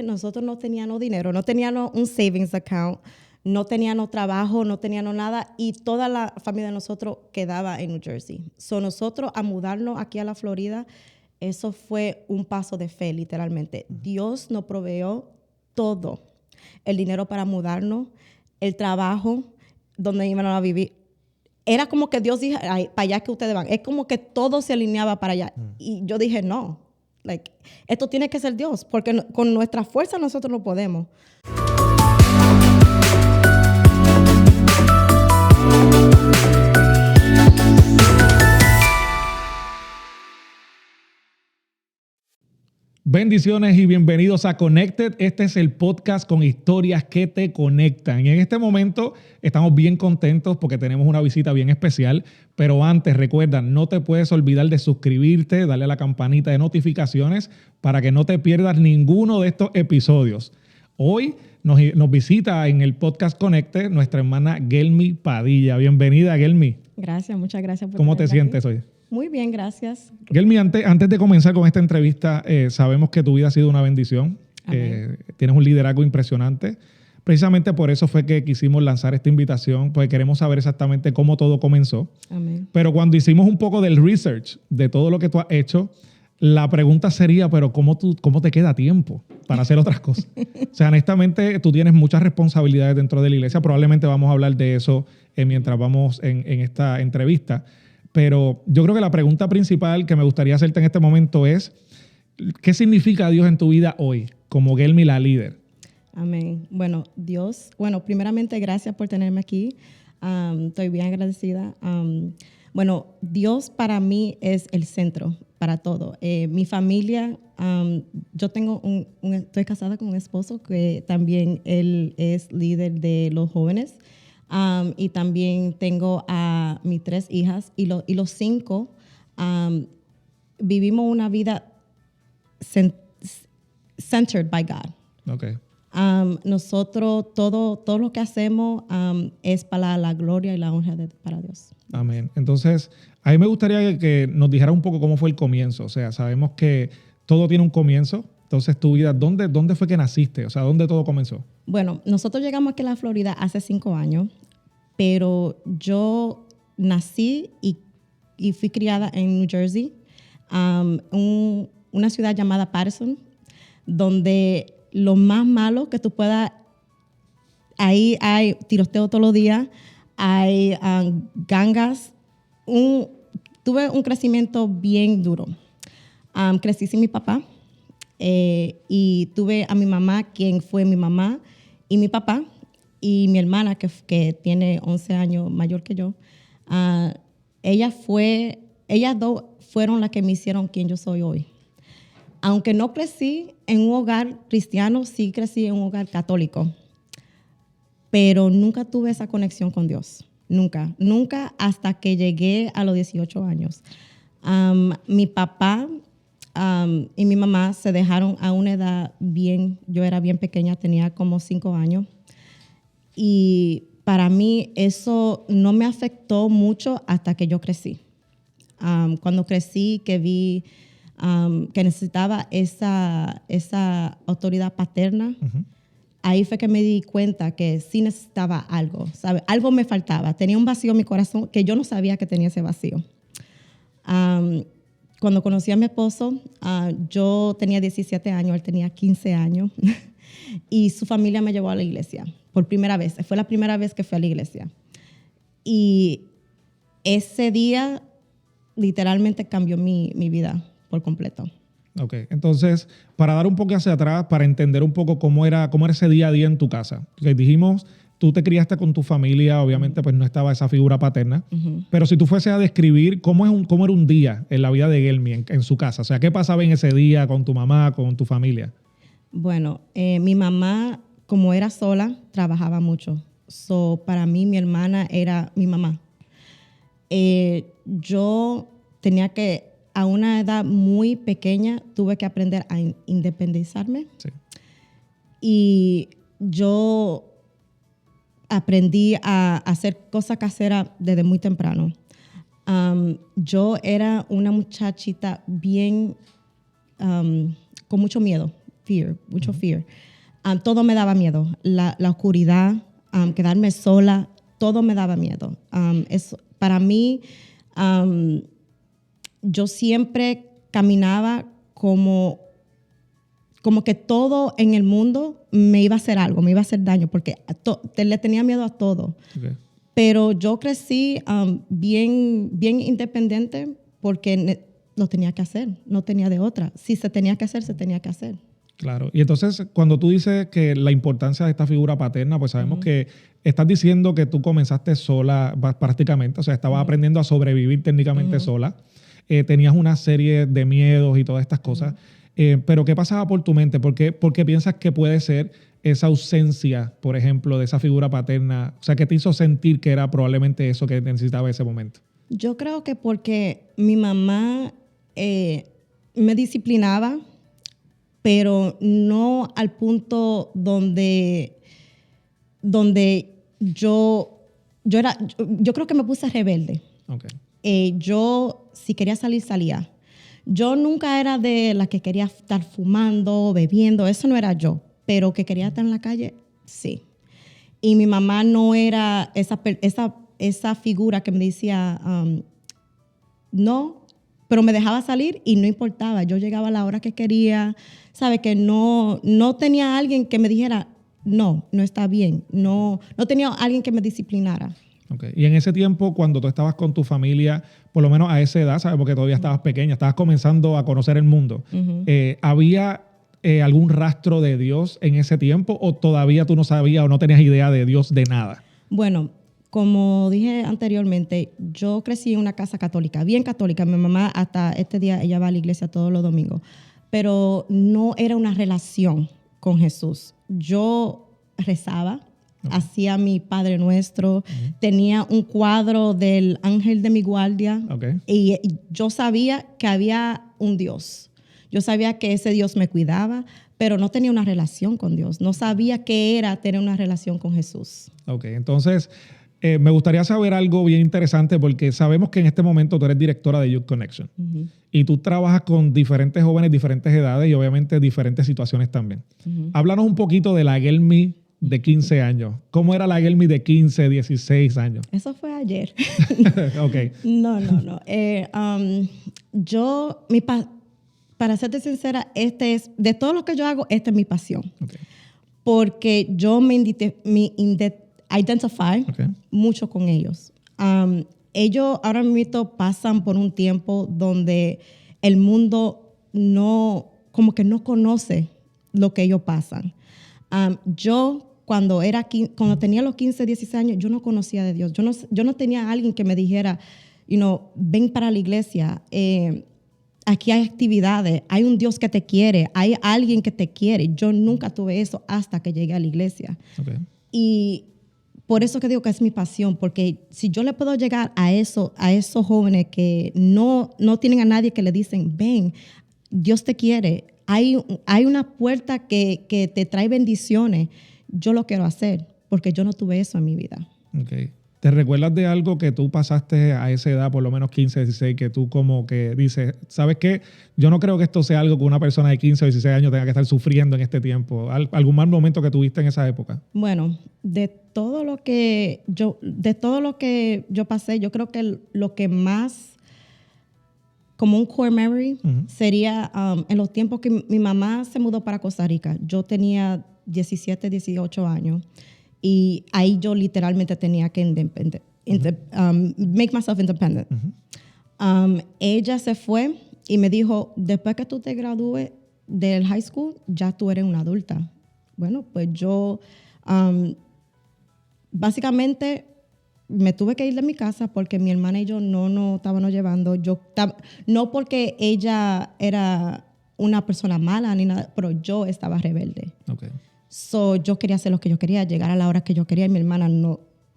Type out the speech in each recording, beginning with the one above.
Nosotros no teníamos dinero, no teníamos un savings account, no teníamos trabajo, no teníamos nada y toda la familia de nosotros quedaba en New Jersey. So nosotros a mudarnos aquí a la Florida, eso fue un paso de fe, literalmente. Dios nos proveyó todo. El dinero para mudarnos, el trabajo, donde iban a vivir. Era como que Dios dijo, para allá que ustedes van. Es como que todo se alineaba para allá. Y yo dije, no. Esto tiene que ser Dios, porque con nuestra fuerza nosotros no podemos. Bendiciones y bienvenidos a Connected. Este es el podcast con historias que te conectan. Y en este momento estamos bien contentos porque tenemos una visita bien especial. Pero antes, recuerda, no te puedes olvidar de suscribirte, darle a la campanita de notificaciones para que no te pierdas ninguno de estos episodios. Hoy nos visita en el podcast Connected nuestra hermana Gelmi Padilla. Bienvenida, Gelmi. Gracias, muchas gracias por ¿Cómo te sientes hoy? Muy bien, gracias. Gelmi, antes de comenzar con esta entrevista, sabemos que tu vida ha sido una bendición. Tienes un liderazgo impresionante. Precisamente por eso fue que quisimos lanzar esta invitación, porque queremos saber exactamente cómo todo comenzó. Amén. Pero cuando hicimos un poco del research de todo lo que tú has hecho, la pregunta sería, pero ¿cómo te queda tiempo para hacer otras cosas? O sea, honestamente, tú tienes muchas responsabilidades dentro de la iglesia. Probablemente vamos a hablar de eso mientras vamos en esta entrevista. Pero yo creo que la pregunta principal que me gustaría hacerte en este momento es, ¿qué significa Dios en tu vida hoy como Gelmi, la líder? Amén. Bueno, primeramente gracias por tenerme aquí. Estoy bien agradecida. Dios para mí es el centro para todo. Mi familia, yo estoy casada con un esposo que también él es líder de los jóvenes. Y también tengo a mis 3 hijas y los 5 vivimos una vida centered by God. Okay. Nosotros todo lo que hacemos es para la gloria y la honra para Dios. Amén. Entonces, a mí me gustaría que nos dijera un poco cómo fue el comienzo. O sea, sabemos que todo tiene un comienzo. Entonces, tu vida, ¿dónde fue que naciste? O sea, ¿dónde todo comenzó? Bueno, nosotros llegamos aquí a la Florida hace 5 años, pero yo nací y fui criada en New Jersey, una ciudad llamada Patterson, donde lo más malo que tú puedas, ahí hay tiroteo todos los días, hay gangas. Tuve un crecimiento bien duro. Crecí sin mi papá. Y tuve a mi mamá, quien fue mi mamá, y mi papá, y mi hermana, que tiene 11 años mayor que yo. Ellas 2 fueron las que me hicieron quien yo soy hoy. Aunque no crecí en un hogar cristiano, sí crecí en un hogar católico. Pero nunca tuve esa conexión con Dios. Nunca hasta que llegué a los 18 años. Mi papá y mi mamá se dejaron a una edad yo era bien pequeña, tenía como 5 años. Y para mí eso no me afectó mucho hasta que yo crecí. Cuando crecí, que vi que necesitaba esa autoridad paterna, ahí fue que me di cuenta que sí necesitaba algo, ¿sabe? Algo me faltaba. Tenía un vacío en mi corazón que yo no sabía que tenía ese vacío. Cuando conocí a mi esposo, yo tenía 17 años, él tenía 15 años, y su familia me llevó a la iglesia por primera vez. Fue la primera vez que fui a la iglesia. Y ese día literalmente cambió mi vida por completo. Ok, entonces, para dar un poco hacia atrás, para entender un poco cómo era ese día a día en tu casa. Okay, dijimos, tú te criaste con tu familia, obviamente pues no estaba esa figura paterna, pero si tú fueses a describir cómo era un día en la vida de Gelmi en su casa, o sea, ¿qué pasaba en ese día con tu mamá, con tu familia? Bueno, mi mamá, como era sola, trabajaba mucho. So, para mí, mi hermana era mi mamá. Yo tenía que, a una edad muy pequeña, tuve que aprender a independizarme. Sí. Y yo aprendí a hacer cosas caseras desde muy temprano. Yo era una muchachita bien, con mucho miedo. fear, mucho fear. Todo me daba miedo. La oscuridad, quedarme sola, todo me daba miedo. Para mí, yo siempre caminaba como que todo en el mundo me iba a hacer algo, me iba a hacer daño, porque le tenía miedo a todo. Okay. Pero yo crecí bien independiente porque lo tenía que hacer, no tenía de otra. Si se tenía que hacer, se tenía que hacer. Claro. Y entonces, cuando tú dices que la importancia de esta figura paterna, pues sabemos que estás diciendo que tú comenzaste sola prácticamente, o sea, estabas aprendiendo a sobrevivir técnicamente sola. Tenías una serie de miedos y todas estas cosas. Pero ¿qué pasaba por tu mente? ¿Por qué piensas que puede ser esa ausencia, por ejemplo, de esa figura paterna? O sea, ¿qué te hizo sentir que era probablemente eso que necesitaba ese momento? Yo creo que porque mi mamá me disciplinaba, pero no al punto donde yo creo que me puse rebelde. Okay. Yo, si quería salir, salía. Yo nunca era de la que quería estar fumando, bebiendo, eso no era yo, pero que quería estar en la calle, sí. Y mi mamá no era esa figura que me decía, no, pero me dejaba salir y no importaba. Yo llegaba a la hora que quería, ¿sabe? Que no tenía alguien que me dijera, no está bien. No tenía alguien que me disciplinara. Okay. Y en ese tiempo, cuando tú estabas con tu familia, por lo menos a esa edad, ¿sabes? Porque todavía estabas pequeña, estabas comenzando a conocer el mundo. ¿Había algún rastro de Dios en ese tiempo o todavía tú no sabías o no tenías idea de Dios de nada? Bueno, como dije anteriormente, yo crecí en una casa católica, bien católica. Mi mamá hasta este día, ella va a la iglesia todos los domingos, pero no era una relación con Jesús. Yo rezaba, hacía mi Padre Nuestro, tenía un cuadro del ángel de mi guardia y yo sabía que había un Dios. Yo sabía que ese Dios me cuidaba, pero no tenía una relación con Dios. No sabía qué era tener una relación con Jesús. Ok, entonces me gustaría saber algo bien interesante porque sabemos que en este momento tú eres directora de Youth Connection y tú trabajas con diferentes jóvenes, diferentes edades y obviamente diferentes situaciones también. Háblanos un poquito de la Gelmi de 15 años. ¿Cómo era la Gelmi de 15, 16 años? Eso fue ayer. Ok. No. Para serte sincera, de todo lo que yo hago, esta es mi pasión. Okay. Porque yo me identify mucho con ellos. Ellos ahora mismo pasan por un tiempo donde el mundo como que no conoce lo que ellos pasan. Yo, cuando tenía los 15, 16 años, yo no conocía de Dios. Yo no tenía a alguien que me dijera, ven para la iglesia, aquí hay actividades, hay un Dios que te quiere, hay alguien que te quiere. Yo nunca tuve eso hasta que llegué a la iglesia. Okay. Y por eso que digo que es mi pasión, porque si yo le puedo llegar a esos jóvenes que no tienen a nadie que le dicen, ven, Dios te quiere, hay una puerta que te trae bendiciones, yo lo quiero hacer, porque yo no tuve eso en mi vida. Okay. ¿Te recuerdas de algo que tú pasaste a esa edad, por lo menos 15, 16, que tú como que dices, ¿sabes qué? Yo no creo que esto sea algo que una persona de 15 o 16 años tenga que estar sufriendo en este tiempo. ¿Algún mal momento que tuviste en esa época? Bueno, de todo lo que yo pasé, yo creo que lo que más, como un core memory, sería en los tiempos que mi mamá se mudó para Costa Rica. Yo tenía 17, 18 años. Y ahí yo literalmente tenía que make myself independent. Ella se fue y me dijo, después que tú te gradúes del high school, ya tú eres una adulta. Bueno, pues yo básicamente me tuve que ir de mi casa porque mi hermana y yo no estábamos llevando. No porque ella era una persona mala ni nada, pero yo estaba rebelde. Okay. So, yo quería hacer lo que yo quería, llegar a la hora que yo quería y mi hermana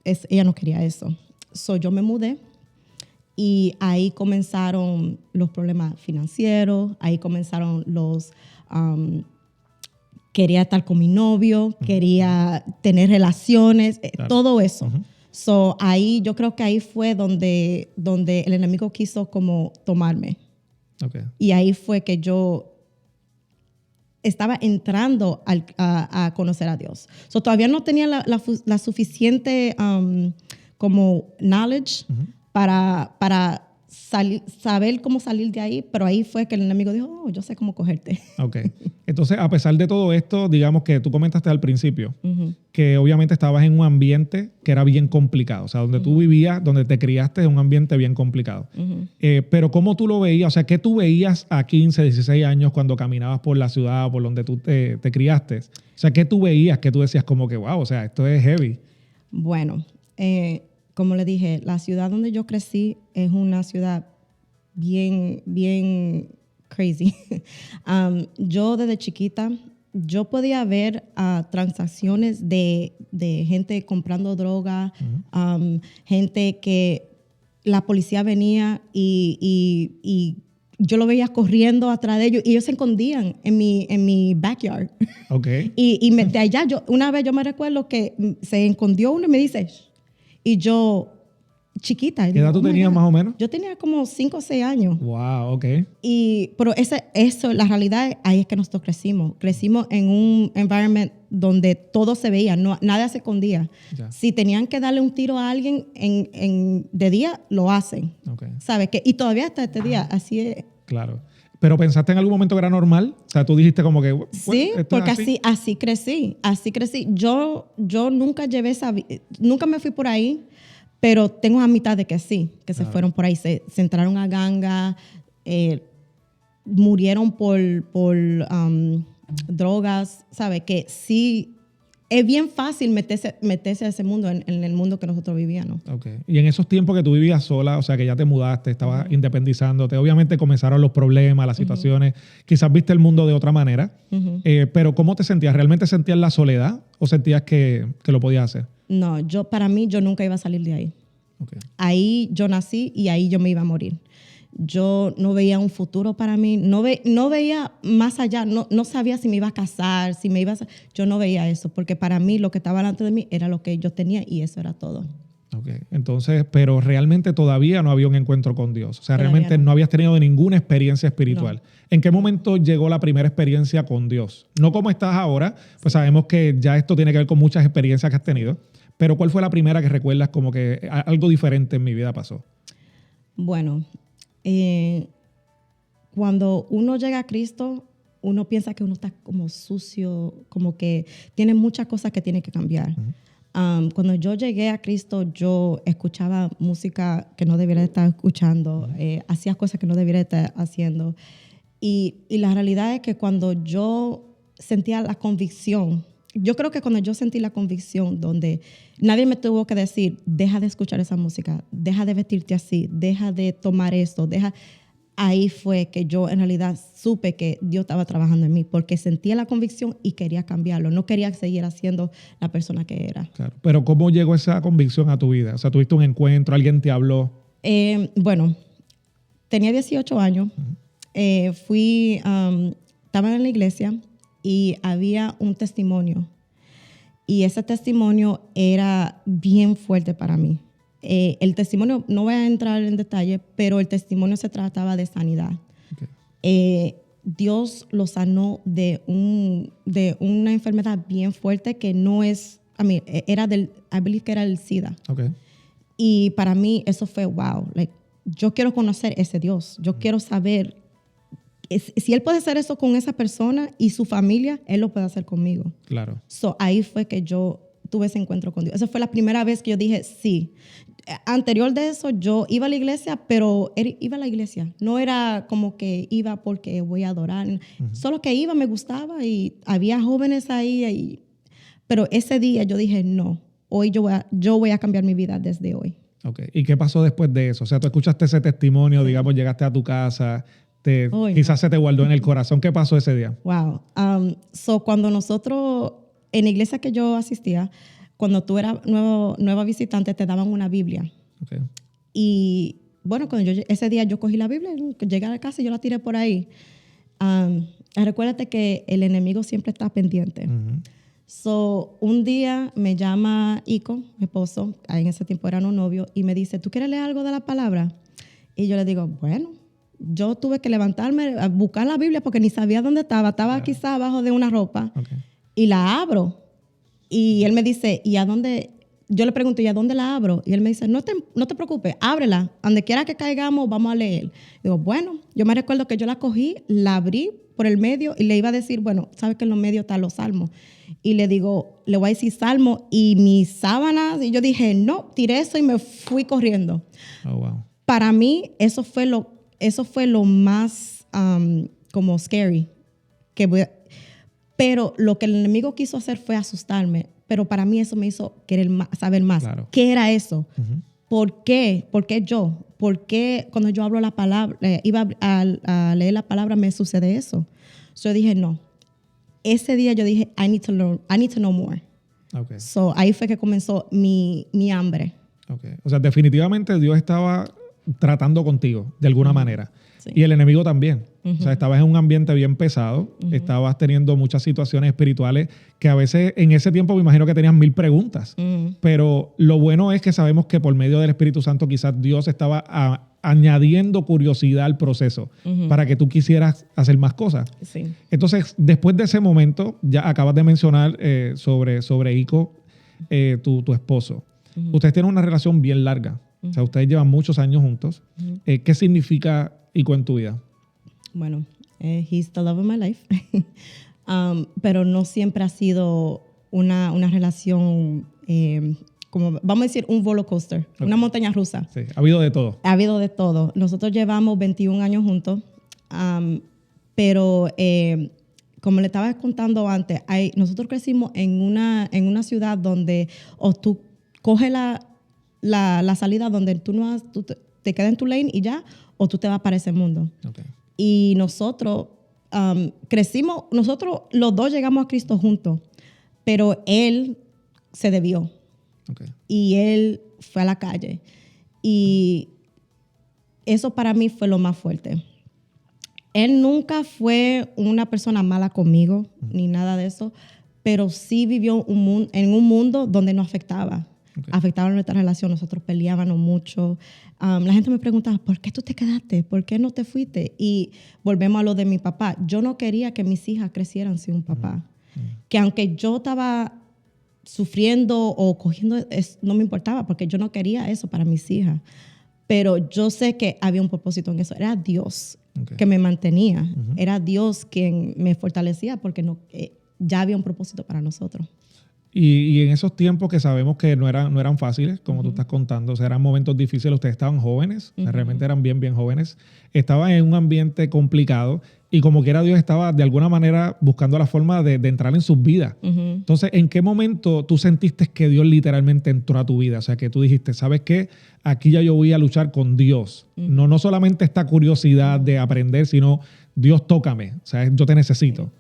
ella no quería eso. So, yo me mudé y ahí comenzaron los problemas financieros, ahí comenzaron quería estar con mi novio, quería tener relaciones, claro. Todo eso. So, ahí yo creo que ahí fue donde el enemigo quiso como tomarme. Okay. Y ahí fue que yo estaba entrando a conocer a Dios. So, todavía no tenía la suficiente como knowledge para saber cómo salir de ahí, pero ahí fue que el enemigo dijo, yo sé cómo cogerte. Ok. Entonces, a pesar de todo esto, digamos que tú comentaste al principio que obviamente estabas en un ambiente que era bien complicado. O sea, donde tú vivías, donde te criaste, es un ambiente bien complicado. Pero ¿cómo tú lo veías? O sea, ¿qué tú veías a 15, 16 años cuando caminabas por la ciudad, por donde tú te criaste? O sea, ¿qué tú veías? ¿Qué tú decías como que, wow, o sea, esto es heavy? Bueno, como le dije, la ciudad donde yo crecí es una ciudad bien crazy. Yo desde chiquita, yo podía ver transacciones de gente comprando droga, gente que la policía venía y yo lo veía corriendo atrás de ellos y ellos se escondían en mi backyard. Okay. De allá, una vez yo me recuerdo que se escondió uno y me dice, "Shh". Y yo, chiquita. ¿Qué edad tú tenías más o menos? Yo tenía como 5 o 6 años. Wow, ok. Pero eso, la realidad, ahí es que nosotros crecimos. Crecimos en un environment donde todo se veía, nada se escondía. Ya. Si tenían que darle un tiro a alguien de día, lo hacen. Okay. ¿Sabes? Y todavía hasta este día, así es. Claro. ¿Pero pensaste en algún momento que era normal? O sea, tú dijiste como que... Sí, porque así crecí. Yo nunca nunca me fui por ahí, pero tengo a mitad de que sí, que se fueron por ahí, se entraron a ganga, murieron por drogas, ¿sabes? Que sí, es bien fácil meterse a ese mundo, en el mundo que nosotros vivíamos. Okay. Y en esos tiempos que tú vivías sola, o sea, que ya te mudaste, estabas independizándote, obviamente comenzaron los problemas, las situaciones, quizás viste el mundo de otra manera, pero ¿cómo te sentías? ¿Realmente sentías la soledad o sentías que lo podías hacer? No, para mí, yo nunca iba a salir de ahí. Okay. Ahí yo nací y ahí yo me iba a morir. Yo no veía un futuro para mí, no veía más allá, no sabía si me iba a casar, yo no veía eso, porque para mí lo que estaba delante de mí era lo que yo tenía y eso era todo. Okay. Entonces, pero realmente todavía no había un encuentro con Dios. O sea, Todavía realmente no habías tenido ninguna experiencia espiritual. No. ¿En qué momento llegó la primera experiencia con Dios? No como estás ahora, pues sabemos que ya esto tiene que ver con muchas experiencias que has tenido, pero ¿cuál fue la primera que recuerdas como que algo diferente en mi vida pasó? Bueno, cuando uno llega a Cristo, uno piensa que uno está como sucio, como que tiene muchas cosas que tiene que cambiar. Cuando yo llegué a Cristo, yo escuchaba música que no debería estar escuchando, hacía cosas que no debería estar haciendo. Y la realidad es que cuando yo sentía la convicción, yo creo que cuando yo sentí la convicción donde nadie me tuvo que decir, deja de escuchar esa música, deja de vestirte así, deja de tomar esto, ahí fue que yo en realidad supe que Dios estaba trabajando en mí, porque sentía la convicción y quería cambiarlo, no quería seguir siendo la persona que era. Claro. Pero ¿cómo llegó esa convicción a tu vida? O sea, ¿tuviste un encuentro? ¿Alguien te habló? Bueno, tenía 18 años, estaba en la iglesia y había un testimonio. Y ese testimonio era bien fuerte para mí. El testimonio, no voy a entrar en detalle, pero el testimonio se trataba de sanidad. Okay. Dios lo sanó de una enfermedad bien fuerte que no es, I believe que era el SIDA. Okay. Y para mí eso fue wow. Yo quiero conocer ese Dios. Yo quiero saber si Él puede hacer eso con esa persona y su familia, Él lo puede hacer conmigo. Claro. Ahí fue que yo tuve ese encuentro con Dios. Esa fue la primera vez que yo dije sí. Anterior de eso, yo iba a la iglesia, pero iba a la iglesia. No era como que iba porque voy a adorar. Solo que iba, me gustaba y había jóvenes ahí. Pero ese día yo dije, no, hoy yo voy a cambiar mi vida desde hoy. Okay. ¿Y qué pasó después de eso? O sea, tú escuchaste ese testimonio, digamos, llegaste a tu casa, quizás se te guardó en el corazón. ¿Qué pasó ese día? Wow. Cuando nosotros, en la iglesia que yo asistía, cuando tú eras nueva visitante, te daban una Biblia. Okay. Y bueno, ese día yo cogí la Biblia, llegué a la casa y yo la tiré por ahí. Recuérdate que el enemigo siempre está pendiente. Un día me llama Ico, mi esposo, en ese tiempo eran un novio, y me dice, ¿tú quieres leer algo de la palabra? Y yo le digo, bueno, Yo tuve que levantarme a buscar la Biblia porque ni sabía dónde estaba. Estaba quizás abajo de una ropa. Okay. Y la abro. Y él me dice, ¿y a dónde? Yo le pregunto, ¿y a dónde la abro? Y él me dice, no te preocupes, ábrela. Donde quiera que caigamos, vamos a leer. Digo, bueno, yo me recuerdo que yo la cogí, la abrí por el medio y le iba a decir, bueno, sabes que en los medios están los salmos. Y le digo, le voy a decir salmo y mis sábanas. Y yo dije, no, tiré eso y me fui corriendo. Oh, wow. Para mí, eso fue lo más como scary. Pero lo que el enemigo quiso hacer fue asustarme. Pero para mí eso me hizo querer saber más. Claro. ¿Qué era eso? Uh-huh. ¿Por qué? ¿Por qué yo? ¿Por qué cuando yo hablo la palabra, iba a leer la palabra, me sucede eso? Yo dije, no. Ese día yo dije, I need to learn, I need to know more. Okay. So, ahí fue que comenzó mi hambre. Okay. O sea, definitivamente Dios estaba tratando contigo de alguna manera. Sí. Y el enemigo también. O sea, estabas en un ambiente bien pesado, estabas teniendo muchas situaciones espirituales que a veces en ese tiempo me imagino que tenías 1000 preguntas. Pero lo bueno es que sabemos que por medio del Espíritu Santo quizás Dios estaba añadiendo curiosidad al proceso para que tú quisieras hacer más cosas. Sí. Entonces, después de ese momento, ya acabas de mencionar sobre Ico, tu esposo. Ustedes tienen una relación bien larga. O sea, ustedes llevan muchos años juntos. ¿Qué significa Ico en tu vida? Bueno, he's the love of my life. Pero no siempre ha sido una relación, como vamos a decir, un roller coaster, una montaña rusa. Sí, ha habido de todo. Ha habido de todo. Nosotros llevamos 21 años juntos, pero como le estaba contando antes, nosotros crecimos en una ciudad donde o tú coges la salida donde tú te quedas en tu lane y ya, o tú te vas para ese mundo. Okay. Y nosotros crecimos, nosotros los dos llegamos a Cristo juntos, pero él se desvió. Okay. Y él fue a la calle. Y eso para mí fue lo más fuerte. Él nunca fue una persona mala conmigo, ni nada de eso, pero sí vivió en un mundo donde nos afectaba. Okay. Afectaba nuestra relación, nosotros peleábamos mucho. La gente me preguntaba, ¿por qué tú te quedaste? ¿Por qué no te fuiste? Y volvemos a lo de mi papá. Yo no quería que mis hijas crecieran sin un papá. Que aunque yo estaba sufriendo o cogiendo, no me importaba, porque yo no quería eso para mis hijas. Pero yo sé que había un propósito en eso. Era Dios que me mantenía. Era Dios quien me fortalecía, porque ya había un propósito para nosotros. Y en esos tiempos que sabemos que no eran fáciles, como tú estás contando, o sea, eran momentos difíciles, ustedes estaban jóvenes, o sea, realmente eran bien jóvenes, estaban en un ambiente complicado y como quiera Dios estaba de alguna manera buscando la forma de entrar en sus vidas. Entonces, ¿en qué momento tú sentiste que Dios literalmente entró a tu vida? O sea, que tú dijiste, ¿sabes qué? Aquí ya yo voy a luchar con Dios. No solamente esta curiosidad de aprender, sino Dios, tócame, o sea, yo te necesito.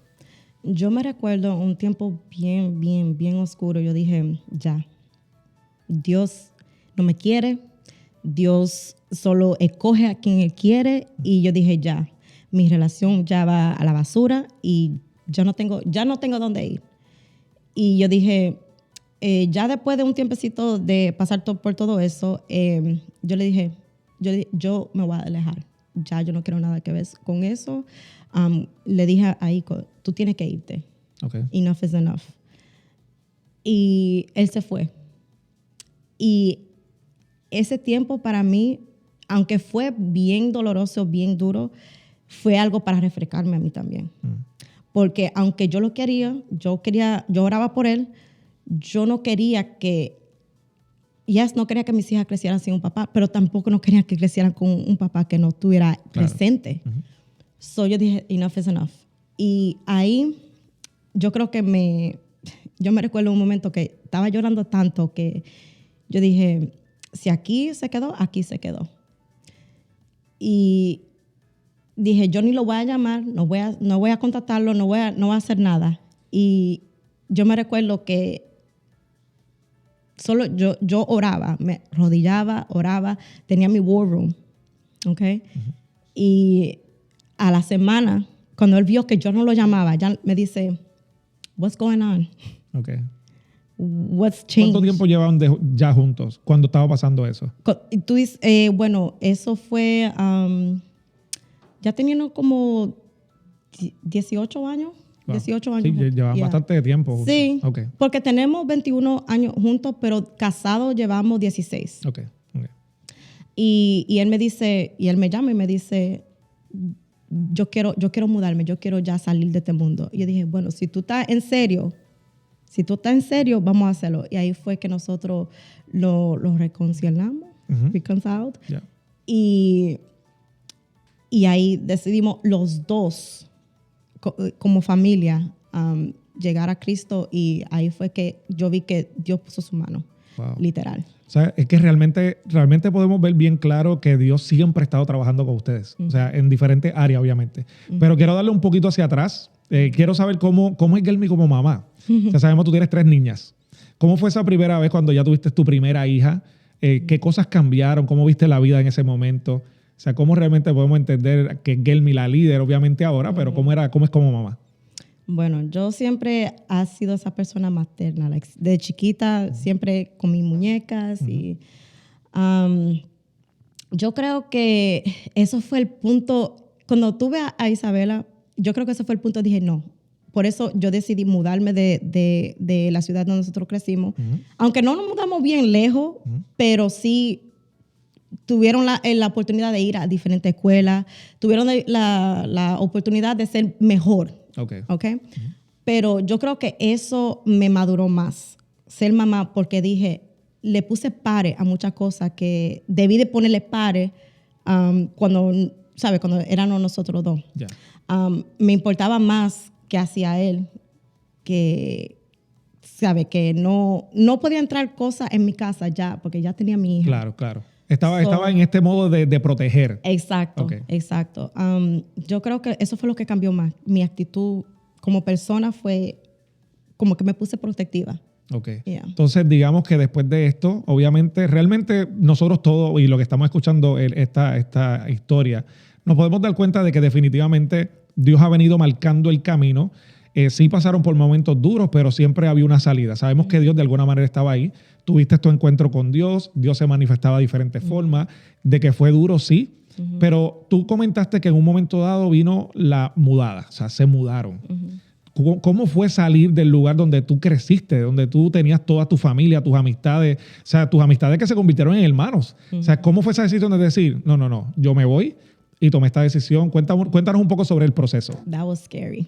Yo me recuerdo un tiempo bien oscuro. Yo dije, ya, Dios no me quiere, Dios solo escoge a quien Él quiere. Y yo dije, ya, mi relación ya va a la basura y ya no tengo dónde ir. Y yo dije, ya después de un tiempecito de pasar por todo eso, yo le dije, yo me voy a alejar. Ya yo no quiero nada que ver con eso. Le dije a Ico, tú tienes que irte. Okay. Enough is enough. Y él se fue. Y ese tiempo para mí, aunque fue bien doloroso, bien duro, fue algo para refrescarme a mí también. Porque aunque yo lo quería, yo oraba por él, yo no quería que mis hijas crecieran sin un papá, pero tampoco no quería que crecieran con un papá que no estuviera presente. So yo dije, enough is enough. Y ahí yo creo que yo me recuerdo un momento que estaba llorando tanto que yo dije, si aquí se quedó, aquí se quedó. Y dije, yo ni lo voy a llamar, no voy a contactarlo, no voy a hacer nada. Y yo me recuerdo que solo yo oraba, me arrodillaba, oraba, tenía mi war room, ¿ok? Y a la semana, cuando él vio que yo no lo llamaba, ya me dice, what's going on? Okay. What's changed? ¿Cuánto tiempo llevaban ya juntos cuando estaba pasando eso? Y tú dices, bueno, eso fue ya tenían como 18 años. Wow. 18 años. Sí, llevan bastante tiempo juntos. Sí, Okay. porque tenemos 21 años juntos, pero casados llevamos 16. Okay. Y él me dice, y él me llama y me dice, yo quiero mudarme, yo quiero ya salir de este mundo. Y yo dije, bueno, si tú estás en serio, vamos a hacerlo. Y ahí fue que nosotros lo reconciliamos, reconciled. Yeah. Y ahí decidimos los dos, como familia, llegar a Cristo. Y ahí fue que yo vi que Dios puso su mano, wow. literal. O sea, es que realmente podemos ver bien claro que Dios siempre ha estado trabajando con ustedes. O sea, en diferentes áreas, obviamente. Pero quiero darle un poquito hacia atrás. Quiero saber cómo es Gelmi como mamá. O sea, sabemos que tú tienes 3 niñas. ¿Cómo fue esa primera vez cuando ya tuviste tu primera hija? ¿Qué cosas cambiaron? ¿Cómo viste la vida en ese momento? O sea, ¿cómo realmente podemos entender que Gelmi la líder, obviamente ahora, pero cómo es como mamá? Bueno, yo siempre he sido esa persona materna. De chiquita siempre con mis muñecas. Y yo creo que eso fue el punto. Cuando tuve a Isabela, yo creo que ese fue el punto. Dije, no. Por eso yo decidí mudarme de la ciudad donde nosotros crecimos. Aunque no nos mudamos bien lejos, pero sí tuvieron la oportunidad de ir a diferentes escuelas. Tuvieron la oportunidad de ser mejor. Okay. Pero yo creo que eso me maduró más, ser mamá, porque dije, le puse pare a muchas cosas que debí de ponerle pare cuando éramos nosotros dos. Yeah. Me importaba más que hacia él, que no podía entrar cosas en mi casa ya, porque ya tenía mi hija. Claro. Estaba en este modo de proteger. Exacto, exacto. Yo creo que eso fue lo que cambió más. Mi actitud como persona fue como que me puse protectiva. Yeah. Entonces, digamos que después de esto, obviamente, realmente nosotros todos, y lo que estamos escuchando esta historia, nos podemos dar cuenta de que definitivamente Dios ha venido marcando el camino. Sí pasaron por momentos duros, pero siempre había una salida. Sabemos que Dios de alguna manera estaba ahí. Tuviste tu encuentro con Dios, Dios se manifestaba de diferentes formas, de que fue duro, sí, pero tú comentaste que en un momento dado vino la mudada, o sea, se mudaron. ¿Cómo fue salir del lugar donde tú creciste, donde tú tenías toda tu familia, tus amistades, o sea, tus amistades que se convirtieron en hermanos? O sea, ¿cómo fue esa decisión de decir, no, yo me voy y tomé esta decisión? Cuéntanos un poco sobre el proceso. That was scary.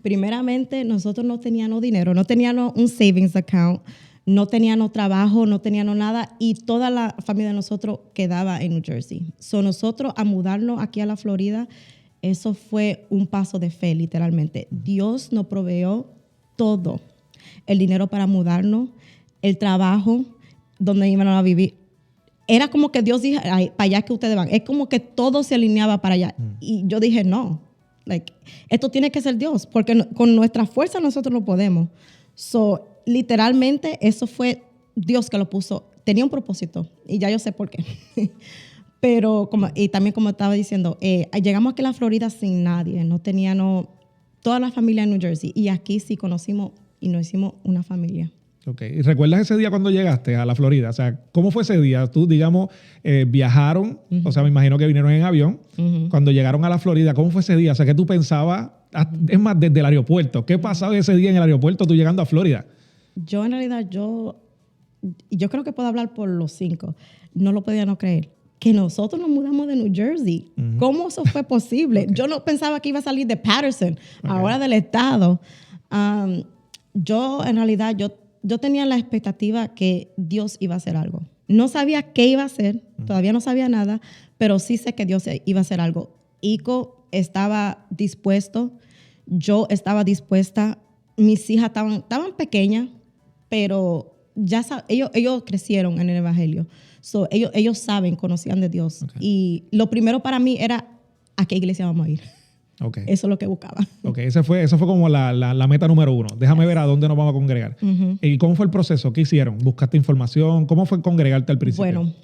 Primeramente, nosotros no teníamos dinero, no teníamos un savings account, no teníamos trabajo, no teníamos nada, y toda la familia de nosotros quedaba en New Jersey. So, nosotros a mudarnos aquí a la Florida, eso fue un paso de fe, literalmente. Dios nos proveyó todo. El dinero para mudarnos, el trabajo, donde iban a vivir. Era como que Dios dijo, para allá que ustedes van. Es como que todo se alineaba para allá. Y yo dije, no. Esto tiene que ser Dios, porque con nuestra fuerza nosotros no podemos. So, literalmente, eso fue Dios que lo puso. Tenía un propósito, y ya yo sé por qué. Pero, y también como estaba diciendo, llegamos aquí a la Florida sin nadie. No teníamos toda la familia en New Jersey. Y aquí sí conocimos y nos hicimos una familia. ¿Y recuerdas ese día cuando llegaste a la Florida? O sea, ¿cómo fue ese día? Tú, digamos, viajaron, o sea, me imagino que vinieron en avión. Cuando llegaron a la Florida, ¿cómo fue ese día? O sea, ¿qué tú pensabas? Es más, desde el aeropuerto. ¿Qué pasaba ese día en el aeropuerto tú llegando a Florida? Yo, en realidad, yo creo que puedo hablar por los 5. No lo podía no creer. Que nosotros nos mudamos de New Jersey. ¿Cómo eso fue posible? Yo no pensaba que iba a salir de Patterson, ahora del estado. Yo, en realidad, yo tenía la expectativa que Dios iba a hacer algo. No sabía qué iba a hacer, todavía no sabía nada, pero sí sé que Dios iba a hacer algo. Ico estaba dispuesto, yo estaba dispuesta, mis hijas estaban pequeñas, pero ya ellos crecieron en el Evangelio. So, ellos conocían de Dios. Y lo primero para mí era, ¿a qué iglesia vamos a ir? Eso es lo que buscaba. Eso fue como la meta número 1. Déjame ver a dónde nos vamos a congregar. ¿Y cómo fue el proceso? ¿Qué hicieron? ¿Buscaste información? ¿Cómo fue congregarte al principio? Bueno,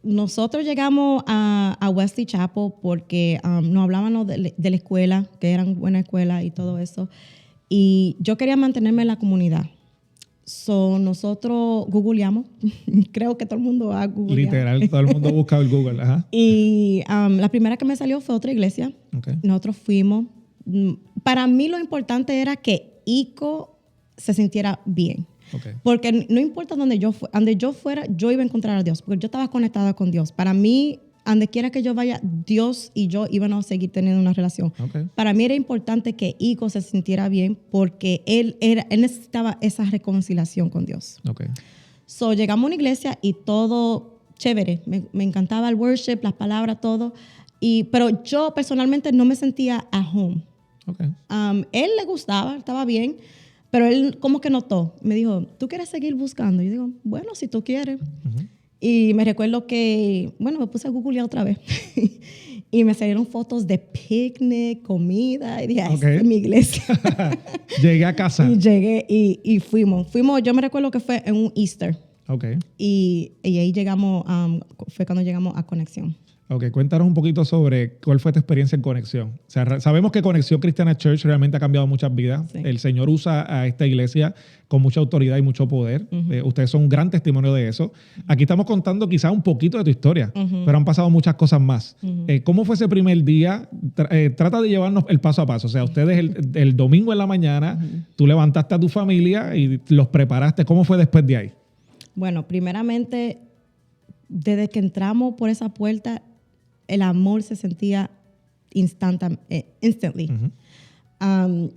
nosotros llegamos a Wesley Chapel porque nos hablaban de la escuela, que eran buena escuela y todo eso. Y yo quería mantenerme en la comunidad. Nosotros googleamos. Creo que todo el mundo ha googleado. Literal, todo el mundo busca el Google. Ajá. Y la primera que me salió fue otra iglesia. Okay. Nosotros fuimos. Para mí lo importante era que ICO se sintiera bien. Okay. Porque no importa donde yo fuera, yo iba a encontrar a Dios. Porque yo estaba conectada con Dios. Para mí, donde quiera que yo vaya, Dios y yo íbamos a seguir teniendo una relación. Okay. Para mí era importante que Ico se sintiera bien porque él necesitaba esa reconciliación con Dios. Okay. So, llegamos a una iglesia y todo chévere. Me encantaba el worship, las palabras, todo. Pero yo personalmente no me sentía at home. Okay. Él le gustaba, estaba bien, pero él como que notó. Me dijo, ¿tú quieres seguir buscando? Yo digo, bueno, si tú quieres. Uh-huh. Y me recuerdo que, me puse a googlear otra vez. Y me salieron fotos de picnic, comida. Y dije, esta es mi iglesia. Llegué a casa. Y llegué y fuimos. Yo me recuerdo que fue en un Easter. Okay. Y ahí llegamos, fue cuando llegamos a Conexión. Ok, cuéntanos un poquito sobre cuál fue tu experiencia en Conexión. O sea, sabemos que Conexión Cristiana Church realmente ha cambiado muchas vidas. Sí. El Señor usa a esta iglesia con mucha autoridad y mucho poder. Uh-huh. Ustedes son un gran testimonio de eso. Aquí estamos contando quizás un poquito de tu historia, uh-huh, pero han pasado muchas cosas más. Uh-huh. ¿Cómo fue ese primer día? Trata de llevarnos el paso a paso. O sea, ustedes el domingo en la mañana, uh-huh, tú levantaste a tu familia y los preparaste. ¿Cómo fue después de ahí? Bueno, primeramente, desde que entramos por esa puerta, el amor se sentía instantly. Uh-huh.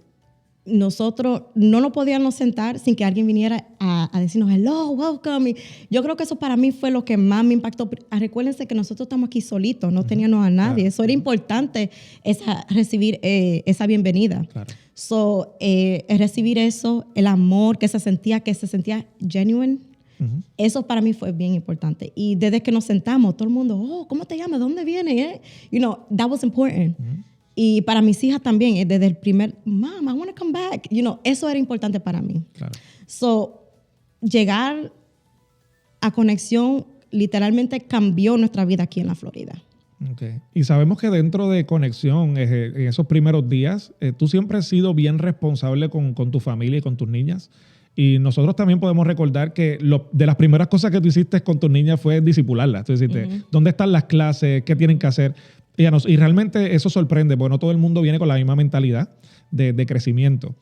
Nosotros no nos podíamos sentar sin que alguien viniera a decirnos, hello, welcome. Y yo creo que eso para mí fue lo que más me impactó. Recuérdense que nosotros estamos aquí solitos, no uh-huh, teníamos a nadie. Claro. Eso era importante, recibir esa bienvenida. Claro. Recibir eso, el amor que se sentía genuine. Uh-huh. Eso para mí fue bien importante. Y desde que nos sentamos, todo el mundo, ¿cómo te llamas? ¿Dónde vienes? That was important. Uh-huh. Y para mis hijas también, desde el primer, Mom, I want to come back. Eso era importante para mí. Claro. Llegar a Conexión literalmente cambió nuestra vida aquí en la Florida. Okay. Y sabemos que dentro de Conexión, en esos primeros días, tú siempre has sido bien responsable con tu familia y con tus niñas. Y nosotros también podemos recordar que de las primeras cosas que tú hiciste con tus niñas fue discipularlas. Tú dijiste, uh-huh, ¿dónde están las clases? ¿Qué tienen que hacer? Y realmente eso sorprende, porque no todo el mundo viene con la misma mentalidad de crecimiento.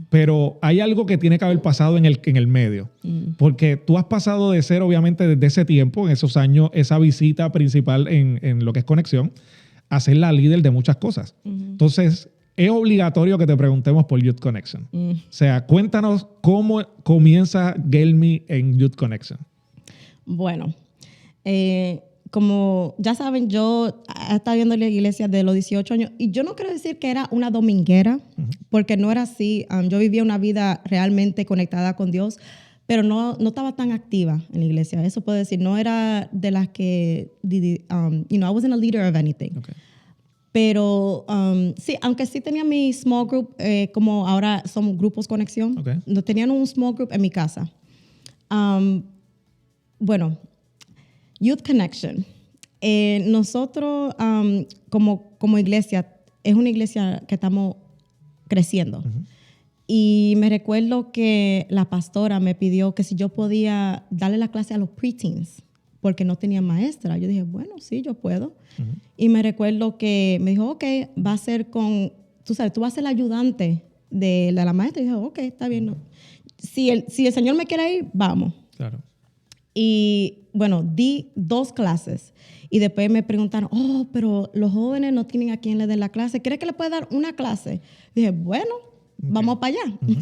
Pero hay algo que tiene que haber pasado en el medio. Uh-huh. Porque tú has pasado de ser, obviamente, desde ese tiempo, en esos años, esa visita principal en lo que es Conexión, a ser la líder de muchas cosas. Uh-huh. Entonces, es obligatorio que te preguntemos por Youth Connection. O sea, cuéntanos cómo comienza Gelmi en Youth Connection. Bueno, como ya saben, yo he estado viendo la iglesia de los 18 años y yo no quiero decir que era una dominguera, uh-huh, porque no era así. Yo vivía una vida realmente conectada con Dios, pero no estaba tan activa en la iglesia. Eso puedo decir. No era de las que, I wasn't a leader of anything. Okay. Pero sí, aunque sí tenía mi small group, como ahora somos grupos Conexión, okay, no tenían un small group en mi casa. Youth Connection. Nosotros como iglesia, es una iglesia que estamos creciendo. Uh-huh. Y me recuerdo que la pastora me pidió que si yo podía darle la clase a los preteens, porque no tenía maestra. Yo dije, bueno, sí, yo puedo. Uh-huh. Y me recuerdo que me dijo, ok, va a ser tú vas a ser el ayudante de la maestra. Y dije, ok, está bien. No. Si el Señor me quiere ir, vamos. Claro. Y di 2 clases. Y después me preguntaron, pero los jóvenes no tienen a quien le den la clase. ¿Crees que le puede dar una clase? Dije, bueno, okay, vamos para allá. Uh-huh.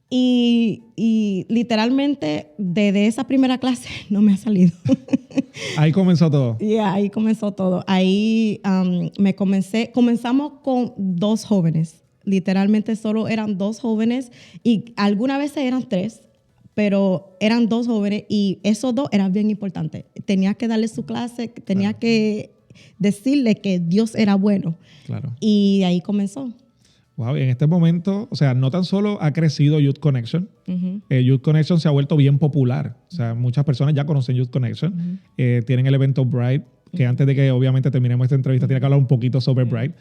Y literalmente desde esa primera clase no me ha salido. Ahí comenzó todo. Ahí comenzó todo. Ahí comenzamos con 2 jóvenes. Literalmente solo eran 2 jóvenes y algunas veces eran 3, pero eran 2 jóvenes y esos 2 eran bien importantes. Tenía que darle su clase, tenía claro, que decirle que Dios era bueno. Claro. Y ahí comenzó. Wow, en este momento, o sea, no tan solo ha crecido Youth Connection, uh-huh, Youth Connection se ha vuelto bien popular. O sea, muchas personas ya conocen Youth Connection. Uh-huh. Tienen el evento Bright, que uh-huh, antes de que obviamente terminemos esta entrevista, tiene que hablar un poquito sobre Bright.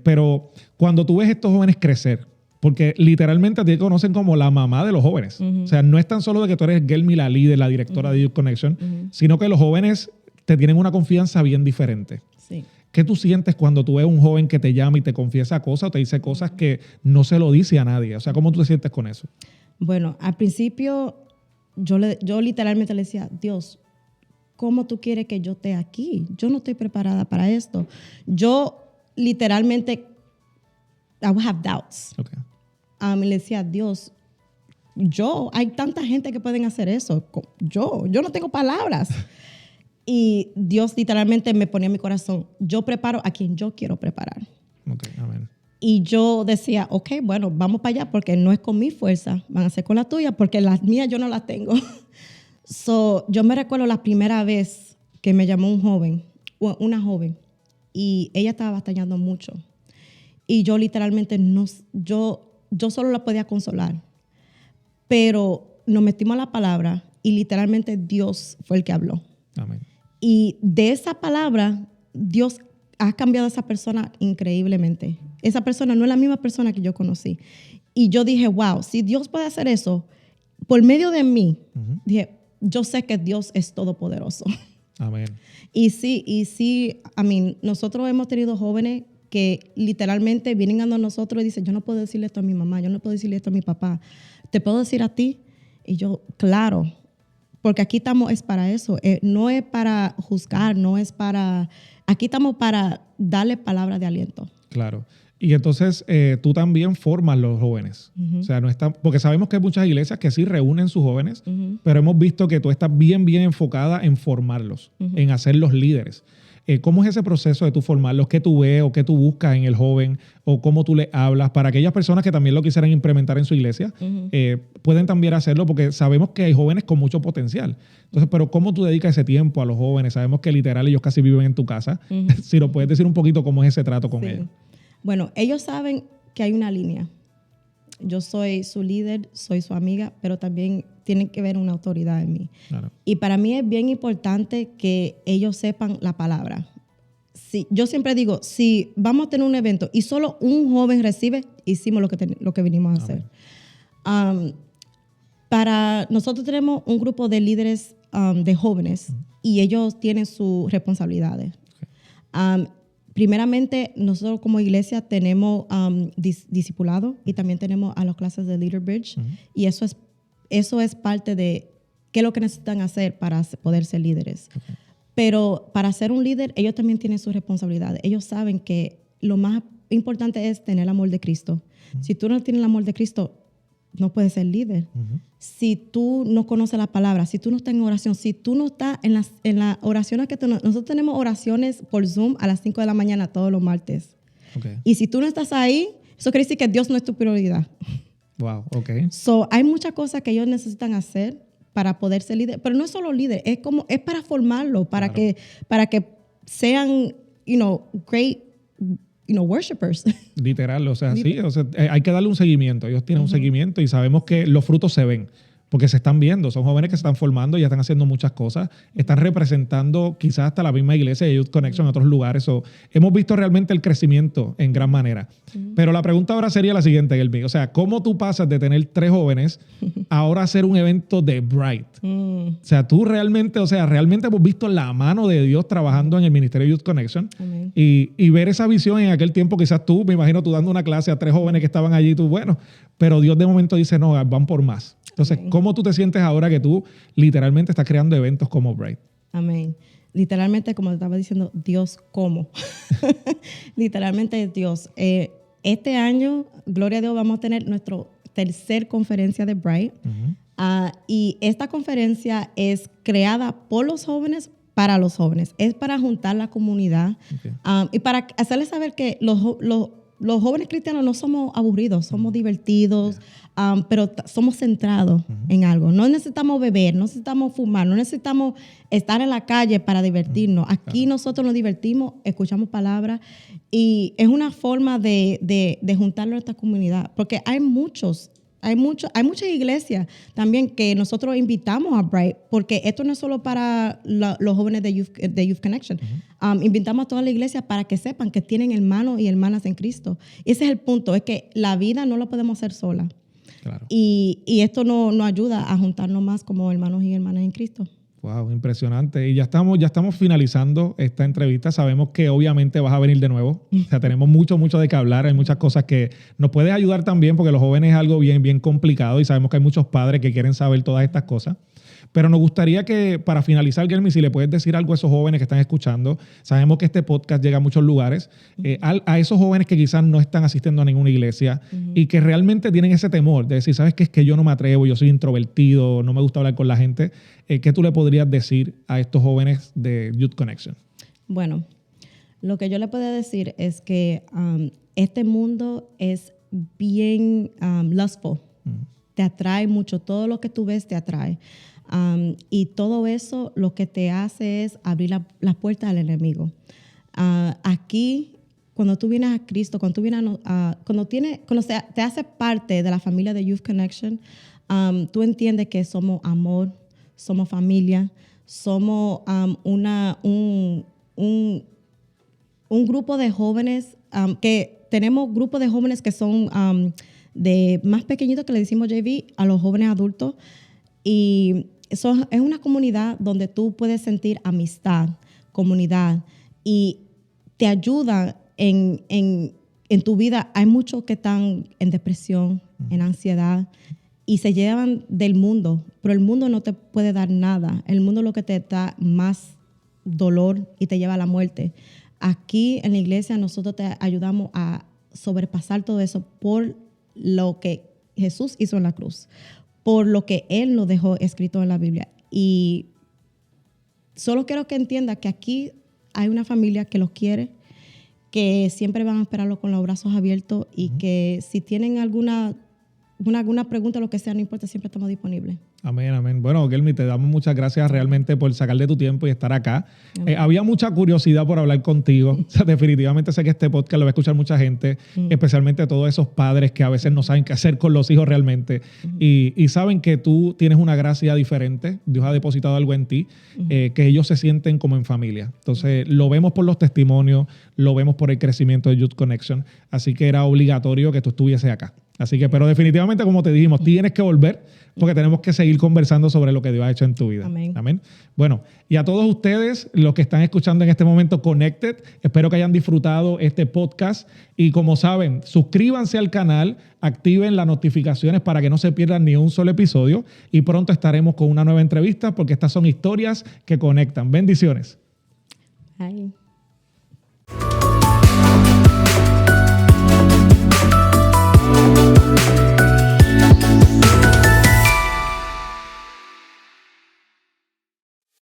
Pero cuando tú ves a estos jóvenes crecer, Porque literalmente a ti te conocen como la mamá de los jóvenes. O sea, no es tan solo de que tú eres Gelmi, la líder, la directora de Youth Connection, sino que los jóvenes te tienen una confianza bien diferente. Sí. ¿Qué tú sientes cuando tú ves un joven que te llama y te confiesa cosas o te dice cosas que no se lo dice a nadie? O sea, ¿cómo tú te sientes con eso? Bueno, al principio yo literalmente le decía, Dios, ¿cómo tú quieres que yo esté aquí? Yo no estoy preparada para esto. Yo literalmente, I would have doubts. Okay. Y le decía, Dios, hay tanta gente que pueden hacer eso. Yo no tengo palabras. Y Dios literalmente me ponía en mi corazón, yo preparo a quien yo quiero preparar. Okay, amén. Y yo decía, ok, bueno, vamos para allá porque no es con mi fuerza, van a ser con la tuya porque las mías yo no las tengo. Yo me recuerdo la primera vez que me llamó una joven, y ella estaba batallando mucho. Y yo literalmente yo solo la podía consolar. Pero nos metimos a la palabra y literalmente Dios fue el que habló. Amén. Y de esa palabra, Dios ha cambiado a esa persona increíblemente. Esa persona no es la misma persona que yo conocí. Y yo dije, wow, si Dios puede hacer eso por medio de mí, dije, yo sé que Dios es todopoderoso. Amén. Y sí, nosotros hemos tenido jóvenes que literalmente vienen a nosotros y dicen, yo no puedo decirle esto a mi mamá, yo no puedo decirle esto a mi papá. ¿Te puedo decir a ti? Y yo, claro, porque aquí estamos es para eso. No es para juzgar, aquí estamos para darle palabras de aliento. Claro. Y entonces tú también formas los jóvenes. O sea, porque sabemos que hay muchas iglesias que sí reúnen sus jóvenes, pero hemos visto que tú estás bien enfocada en formarlos, en hacerlos líderes. ¿Cómo es ese proceso de tú formarlos? ¿Qué tú ves o qué tú buscas en el joven? ¿O cómo tú le hablas? Para aquellas personas que también lo quisieran implementar en su iglesia, pueden también hacerlo porque sabemos que hay jóvenes con mucho potencial. Entonces, pero ¿cómo tú dedicas ese tiempo a los jóvenes? Sabemos que literal ellos casi viven en tu casa. Si nos puedes decir un poquito cómo es ese trato con ellos. Bueno, ellos saben que hay una línea. Yo soy su líder, soy su amiga, pero también tienen que ver una autoridad en mí. Claro. Y para mí es bien importante que ellos sepan la palabra. Yo siempre digo, si vamos a tener un evento y solo un joven recibe, hicimos lo que vinimos a hacer. Nosotros tenemos un grupo de líderes de jóvenes y ellos tienen sus responsabilidades. Okay. Primeramente, nosotros como iglesia tenemos discipulado y también tenemos a las clases de Leader Bridge. Y eso es parte de qué es lo que necesitan hacer para poder ser líderes. Okay. Pero para ser un líder, ellos también tienen sus responsabilidades. Ellos saben que lo más importante es tener el amor de Cristo. Si tú no tienes el amor de Cristo, no puedes ser líder. Si tú no conoces la palabra, si tú no estás en oración, si tú no estás en las oraciones nosotros tenemos oraciones por Zoom a las 5 de la mañana todos los martes. Okay. Y si tú no estás ahí, eso quiere decir que Dios no es tu prioridad. Wow, ok. Hay muchas cosas que ellos necesitan hacer para poder ser líder, pero no es solo líder, es para formarlo, para que sean, great, worshipers. Literal, sí, hay que darle un seguimiento. Ellos tienen un seguimiento y sabemos que los frutos se ven. Porque se están viendo, son jóvenes que se están formando, ya están haciendo muchas cosas, están representando quizás hasta la misma iglesia de Youth Connection en otros lugares. Hemos visto realmente el crecimiento en gran manera. Pero la pregunta ahora sería la siguiente, Gelmi. O sea, ¿cómo tú pasas de tener 3 jóvenes a ahora hacer un evento de Bright? O sea, tú realmente hemos visto la mano de Dios trabajando en el ministerio de Youth Connection. Y ver esa visión en aquel tiempo, quizás tú, me imagino tú dando una clase a 3 jóvenes que estaban allí, pero Dios de momento dice, no, van por más. Entonces, ¿cómo tú te sientes ahora que tú literalmente estás creando eventos como Bright? Amén. Literalmente, como te estaba diciendo, Dios, ¿cómo? Literalmente Dios. Este año, gloria a Dios, vamos a tener nuestra 3ª conferencia de Bright. Y esta conferencia es creada por los jóvenes, para los jóvenes. Es para juntar la comunidad y para hacerles saber que los jóvenes cristianos no somos aburridos, somos divertidos, pero somos centrados en algo. No necesitamos beber, no necesitamos fumar, no necesitamos estar en la calle para divertirnos. Aquí nosotros nos divertimos, escuchamos palabras y es una forma de juntarlo a esta comunidad, porque hay muchos Hay muchas iglesias también que nosotros invitamos a Bright, porque esto no es solo para los jóvenes de Youth Connection. Invitamos a toda la iglesia para que sepan que tienen hermanos y hermanas en Cristo. Ese es el punto, es que la vida no la podemos hacer sola. Claro. Y esto nos ayuda a juntarnos más como hermanos y hermanas en Cristo. Wow, impresionante. Y ya estamos finalizando esta entrevista. Sabemos que obviamente vas a venir de nuevo. O sea, tenemos mucho de qué hablar. Hay muchas cosas que nos puedes ayudar también, porque los jóvenes es algo bien complicado y sabemos que hay muchos padres que quieren saber todas estas cosas. Pero nos gustaría que, para finalizar, Guelmi, si le puedes decir algo a esos jóvenes que están escuchando. Sabemos que este podcast llega a muchos lugares. A esos jóvenes que quizás no están asistiendo a ninguna iglesia y que realmente tienen ese temor de decir, ¿sabes qué? Es que yo no me atrevo, yo soy introvertido, no me gusta hablar con la gente. ¿Qué tú le podrías decir a estos jóvenes de Youth Connection? Bueno, lo que yo le puedo decir es que este mundo es bien lustful. Te atrae mucho. Todo lo que tú ves te atrae. Y todo eso lo que te hace es abrir las puertas al enemigo. Aquí, cuando tú vienes a Cristo, cuando te haces parte de la familia de Youth Connection, tú entiendes que somos amor, somos familia, somos un grupo de jóvenes, que tenemos grupos de jóvenes que son de más pequeñitos, que le decimos JV, a los jóvenes adultos. Y eso es una comunidad donde tú puedes sentir amistad, comunidad, y te ayuda en tu vida. Hay muchos que están en depresión, en ansiedad, y se llevan del mundo, pero el mundo no te puede dar nada. El mundo es lo que te da más dolor y te lleva a la muerte. Aquí en la iglesia nosotros te ayudamos a sobrepasar todo eso por lo que Jesús hizo en la cruz, por lo que Él nos dejó escrito en la Biblia. Y solo quiero que entienda que aquí hay una familia que los quiere, que siempre van a esperarlo con los brazos abiertos y que si tienen alguna pregunta, lo que sea, no importa, siempre estamos disponibles. Amén, amén. Bueno, Guelmi, te damos muchas gracias realmente por sacar de tu tiempo y estar acá. Había mucha curiosidad por hablar contigo. O sea, definitivamente sé que este podcast lo va a escuchar mucha gente, especialmente todos esos padres que a veces no saben qué hacer con los hijos realmente y saben que tú tienes una gracia diferente. Dios ha depositado algo en ti, que ellos se sienten como en familia. Entonces, lo vemos por los testimonios, lo vemos por el crecimiento de Youth Connection. Así que era obligatorio que tú estuvieses acá. Así que, pero definitivamente, como te dijimos, tienes que volver porque tenemos que seguir conversando sobre lo que Dios ha hecho en tu vida. Amén. Amén. Bueno, y a todos ustedes, los que están escuchando en este momento Connected, espero que hayan disfrutado este podcast y, como saben, suscríbanse al canal, activen las notificaciones para que no se pierdan ni un solo episodio y pronto estaremos con una nueva entrevista porque estas son historias que conectan. Bendiciones. Bye.